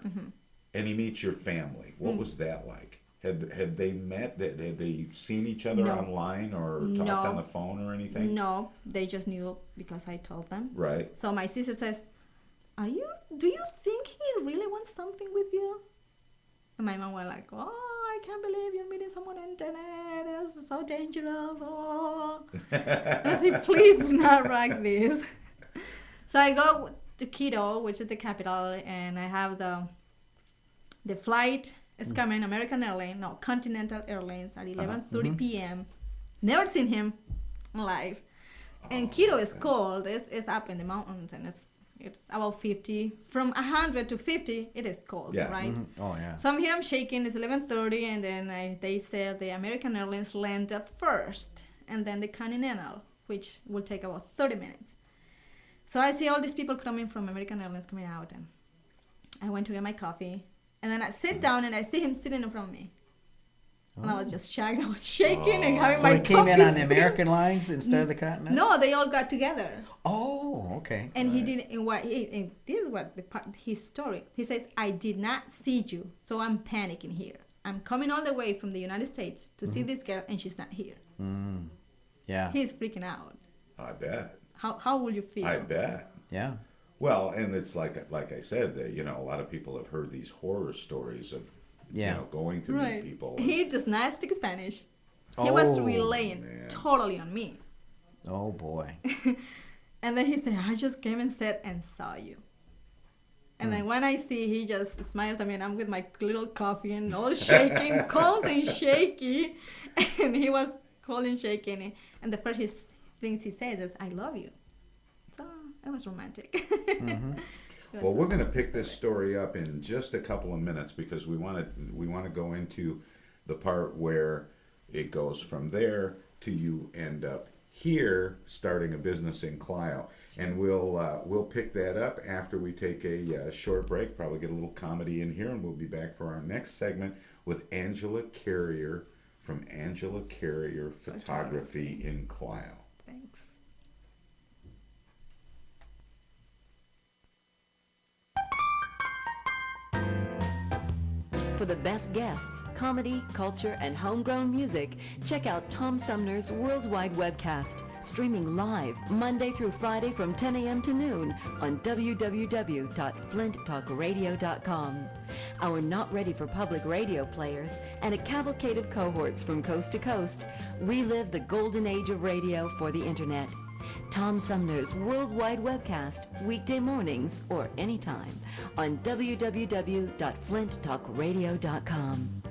and he meets your family. What was that like? Had they met? Had they seen each other No. online or talked No. on the phone or anything? No, they just knew because I told them. Right. So my sister says, do you think he really wants something with you? And my mom was like, oh, I can't believe you're meeting someone on the internet. It's so dangerous. Oh. And I said, please do not write this. So I go to Quito, which is the capital, and I have the flight is coming, Continental Airlines at 11:30 p.m. Never seen him live. And Quito is cold. It's up in the mountains, and it's about 50. From 100 to 50, it is cold, Yeah. right? Oh, yeah. So I'm shaking. It's 11:30, and then they said the American Airlines landed first, and then the Continental, which will take about 30 minutes. So I see all these people coming from American Airlines coming out, and I went to get my coffee, and then I sit down, and I see him sitting in front of me. And I was just shocked. I was shaking and having So my he came in coffee on the still. American lines instead of the Continental? No, they all got together. Oh, okay. And he didn't. And this is what his story. He says, "I did not see you, so I'm panicking here. I'm coming all the way from the United States to see this girl, and she's not here." Yeah. He's freaking out. I bet. How will you feel? I bet. Yeah. Well, and it's like I said, that a lot of people have heard these horror stories of going to meet people. He does not speak Spanish. He was Oh, relying man. totally on me. Oh, boy. And then he said, I just came and said and saw you. And then when I see, he just smiles at me, and I'm with my little coffee and all shaking, cold and shaky. And he was cold and shaking. And the first things he says is, I love you. So it was romantic. Well, we're going to pick this story up in just a couple of minutes because we want to go into the part where it goes from there to you end up here starting a business in Clio, and we'll pick that up after we take a short break. Probably get a little comedy in here, and we'll be back for our next segment with Angela Carrier from Angela Carrier Photography in Clio. Thanks. For the best guests, comedy, culture, and homegrown music, check out Tom Sumner's WorldWide Webcast, streaming live Monday through Friday from 10 a.m. to noon on www.flinttalkradio.com. Our not ready for public radio players and a cavalcade of cohorts from coast to coast relive the golden age of radio for the internet. Tom Sumner's Worldwide Webcast, weekday mornings or anytime on www.flinttalkradio.com.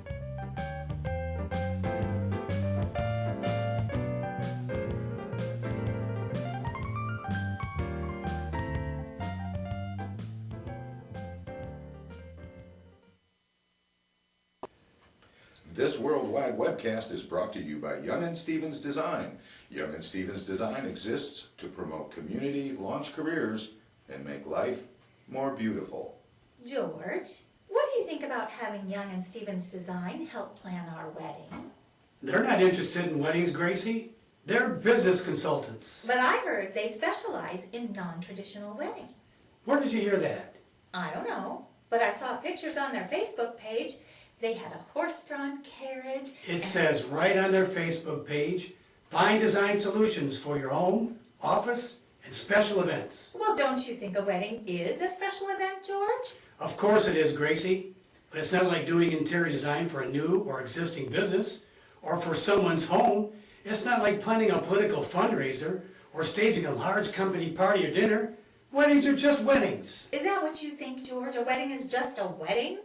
This worldwide webcast is brought to you by Young and Stevens Design. Young and Stevens Design exists to promote community, launch careers, and make life more beautiful. George, what do you think about having Young and Stevens Design help plan our wedding? They're not interested in weddings, Gracie. They're business consultants. But I heard they specialize in non-traditional weddings. Where did you hear that? I don't know, but I saw pictures on their Facebook page. They had a horse-drawn carriage. It says right on their Facebook page, find design solutions for your home, office, and special events. Well, don't you think a wedding is a special event, George? Of course it is, Gracie, but it's not like doing interior design for a new or existing business or for someone's home. It's not like planning a political fundraiser or staging a large company party or dinner. Weddings are just weddings. Is that what you think, George? A wedding is just a wedding?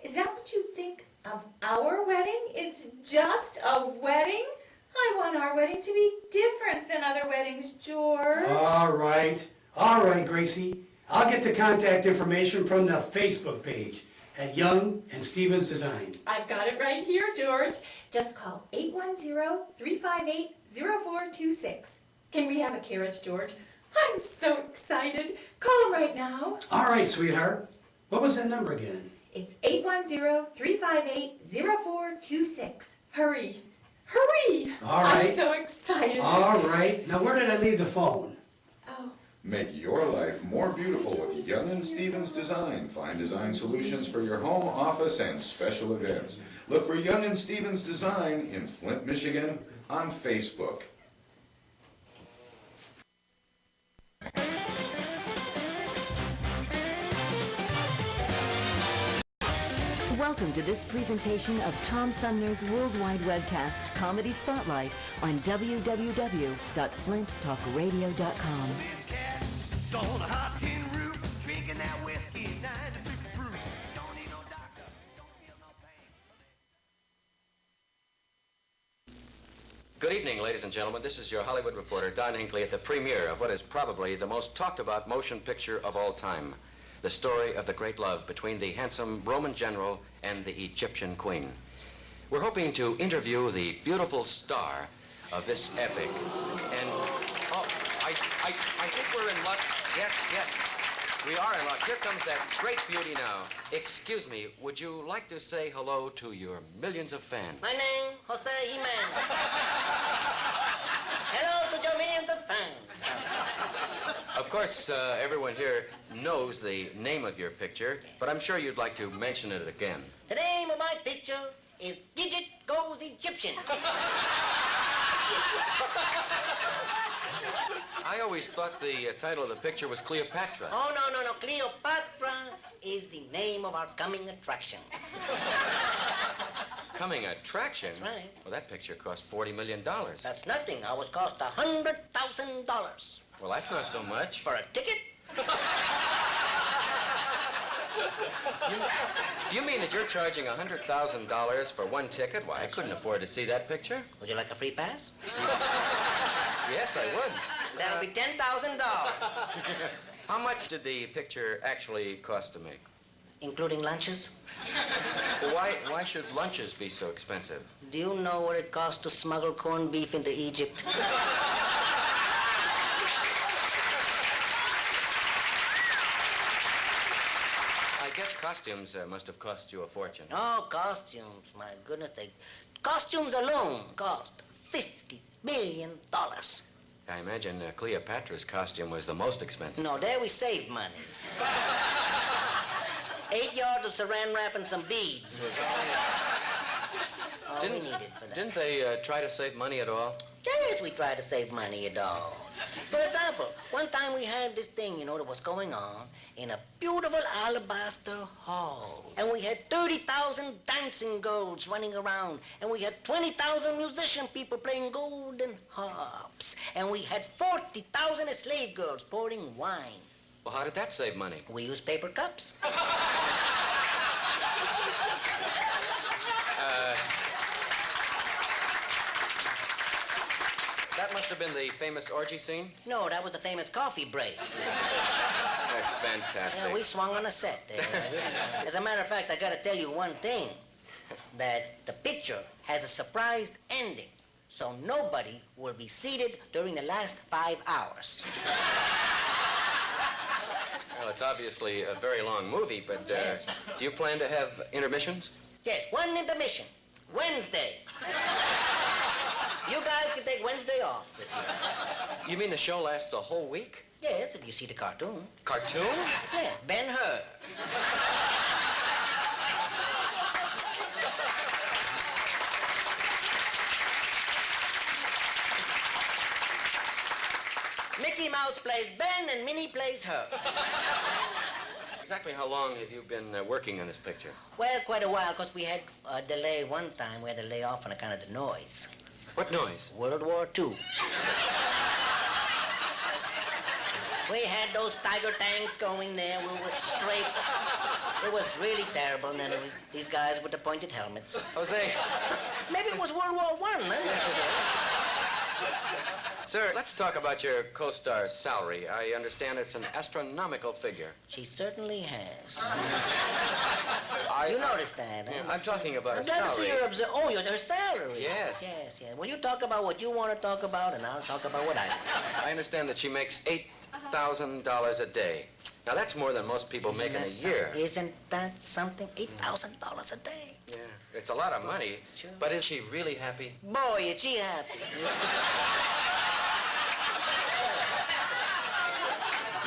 Is that what you think of our wedding? It's just a wedding? I want our wedding to be different than other weddings, George. All right, Gracie. I'll get the contact information from the Facebook page at Young and Stevens Design. I've got it right here, George. Just call 810-358-0426. Can we have a carriage, George? I'm so excited. Call him right now. All right, sweetheart. What was that number again? It's 810-358-0426. Hurry. Hurry! All right. I'm so excited. All right. Now, where did I leave the phone? Oh, Make your life more beautiful with Young and Stevens Design. Find design solutions for your home, office, and special events. Look for Young and Stevens Design in Flint, Michigan on Facebook. Welcome to this presentation of Tom Sumner's Worldwide Webcast Comedy Spotlight on www.flinttalkradio.com. On a hot tin roof, drinking that whiskey, 96 proof. Don't need no doctor, don't feel no pain. Good evening, ladies and gentlemen. This is your Hollywood reporter, Don Hinckley, at the premiere of what is probably the most talked about motion picture of all time, the story of the great love between the handsome Roman general and the Egyptian queen. We're hoping to interview the beautiful star of this epic. And, I think we're in luck. Yes, we are in luck. Here comes that great beauty now. Excuse me, would you like to say hello to your millions of fans? My name, Jose Jimenez. Hello to your millions of fans. Of course, everyone here knows the name of your picture, but I'm sure you'd like to mention it again. The name of my picture is Gidget Goes Egyptian. I always thought the title of the picture was Cleopatra. Oh, no. Cleopatra is the name of our coming attraction. Coming attraction? That's right. Well, that picture cost $40 million. That's nothing. Ours cost $100,000. Well, that's not so much. For a ticket? Do you mean that you're charging $100,000 for one ticket? Why, I couldn't afford to see that picture. Would you like a free pass? Yes, I would. That'll be $10,000. How much did the picture actually cost to make? Including lunches? Well, why should lunches be so expensive? Do you know what it costs to smuggle corned beef into Egypt? I guess costumes must have cost you a fortune. Oh, costumes. My goodness, costumes alone cost $50 million. I imagine Cleopatra's costume was the most expensive. No, there we saved money. 8 yards of saran wrap and some beads was all we needed for that. Didn't they try to save money at all? Yes, we tried to save money at all. For example, one time we had this thing, that was going on in a beautiful alabaster hall. And we had 30,000 dancing girls running around. And we had 20,000 musician people playing golden harps. And we had 40,000 slave girls pouring wine. Well, how did that save money? We used paper cups. That must have been the famous orgy scene? No, that was the famous coffee break. That's fantastic. Yeah, we swung on a set there. As a matter of fact, I gotta tell you one thing. that the picture has a surprise ending, so nobody will be seated during the last 5 hours. Well, it's obviously a very long movie, but Yes. do you plan to have intermissions? Yes, one intermission. Wednesday. You guys can take Wednesday off. If You mean the show lasts a whole week? yes, if you see the cartoon. Cartoon? Yes, Ben-Hur. Mickey Mouse plays Ben and Minnie plays her. Exactly how long have you been working on this picture? Well, quite a while, because we had a delay one time. We had to lay off on account of the noise. What noise? World War II. We had those Tiger tanks going there. We were strafed. It was really terrible, and then it was these guys with the pointed helmets. Jose. Maybe it was World War I, huh? Sir, let's talk about your co-star's salary. I understand it's an astronomical figure. She certainly has. I You noticed that, huh? Yeah, I'm talking about her I'm glad to see salary. her observe. Oh, her salary. Yes. Yes, yes. Well, you talk about what you want to talk about, and I'll talk about what I want. I understand that she makes $8,000 a day. Now, that's more than most people make in a year. Isn't that something? $8,000 a day. Yeah, it's a lot of money. Sure. But is she really happy? Boy, is she happy.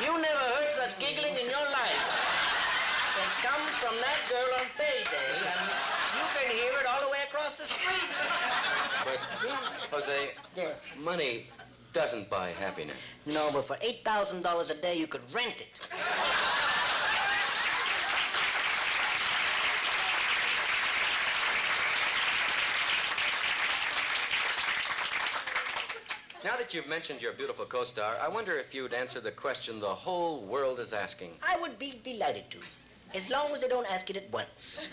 You never heard such giggling in your life. It comes from that girl on payday, and you can hear it all the way across the street. But, Jose, Yes. money doesn't buy happiness. No, but for $8,000 a day, you could rent it. Now that you've mentioned your beautiful co-star, I wonder if you'd answer the question the whole world is asking. I would be delighted to, as long as they don't ask it at once.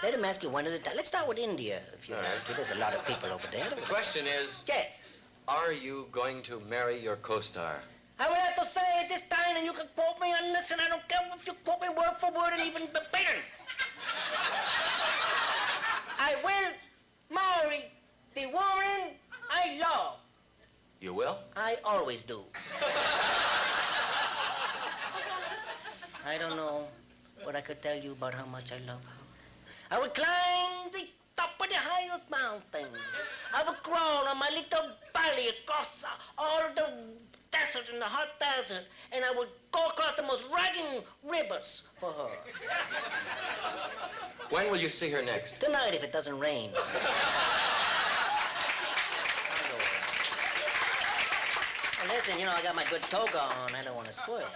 Let them ask you one at a time. Let's start with India, if you All like. right. There's a lot of people over there. The question is, Yes. are you going to marry your co-star? I will have to say it this time, and you can quote me on this, and I don't care if you quote me word for word and even verbatim. I will marry the woman I love. You will? I always do. I don't know what I could tell you about how much I love her. I would climb the top of the highest mountain. I would crawl on my little belly across all the desert in the hot desert, and I would go across the most rugged rivers for her. When will you see her next? Tonight, if it doesn't rain. Listen, you know, I got my good toga on. I don't want to spoil it.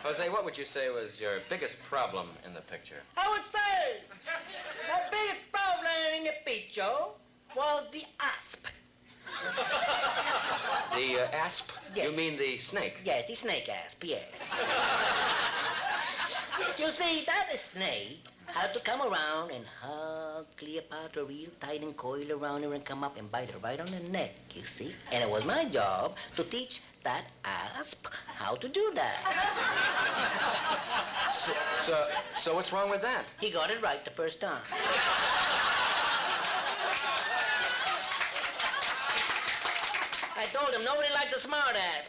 Jose, what would you say was your biggest problem in the picture? I would say the biggest problem in the picture was the asp. The asp? Yes. You mean the snake? Yes, the snake asp, yes. You see, that snake had to come around and hug Cleopatra real tight and coil around her and come up and bite her right on the neck, you see? And it was my job to teach that asp how to do that. So what's wrong with that? He got it right the first time. I told him nobody likes a smart ass.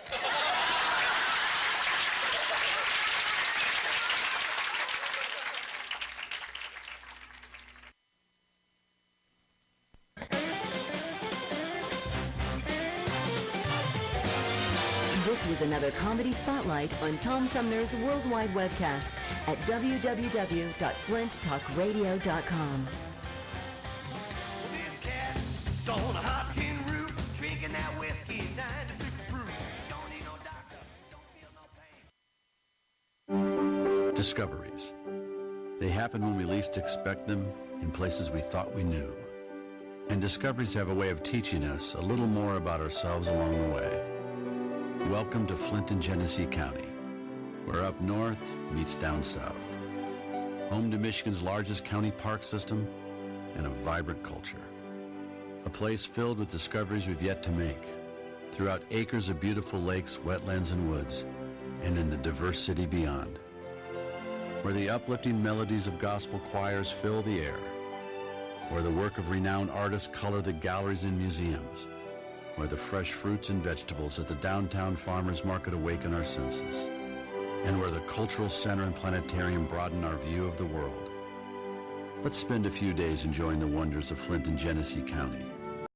This was another comedy spotlight on Tom Sumner's Worldwide Webcast at www.flinttalkradio.com. This cat's on a hot tin roof, drinking that whiskey 96 proof. Don't need no doctor, don't feel no pain. Discoveries. They happen when we least expect them, in places we thought we knew. And discoveries have a way of teaching us a little more about ourselves along the way. Welcome to Flint and Genesee County, where up north meets down south. Home to Michigan's largest county park system and a vibrant culture. A place filled with discoveries we've yet to make, throughout acres of beautiful lakes, wetlands, and woods, and in the diverse city beyond. Where the uplifting melodies of gospel choirs fill the air, where the work of renowned artists color the galleries and museums, where the fresh fruits and vegetables at the downtown farmers market awaken our senses, and where the cultural center and planetarium broaden our view of the world. Let's spend a few days enjoying the wonders of Flint and Genesee County.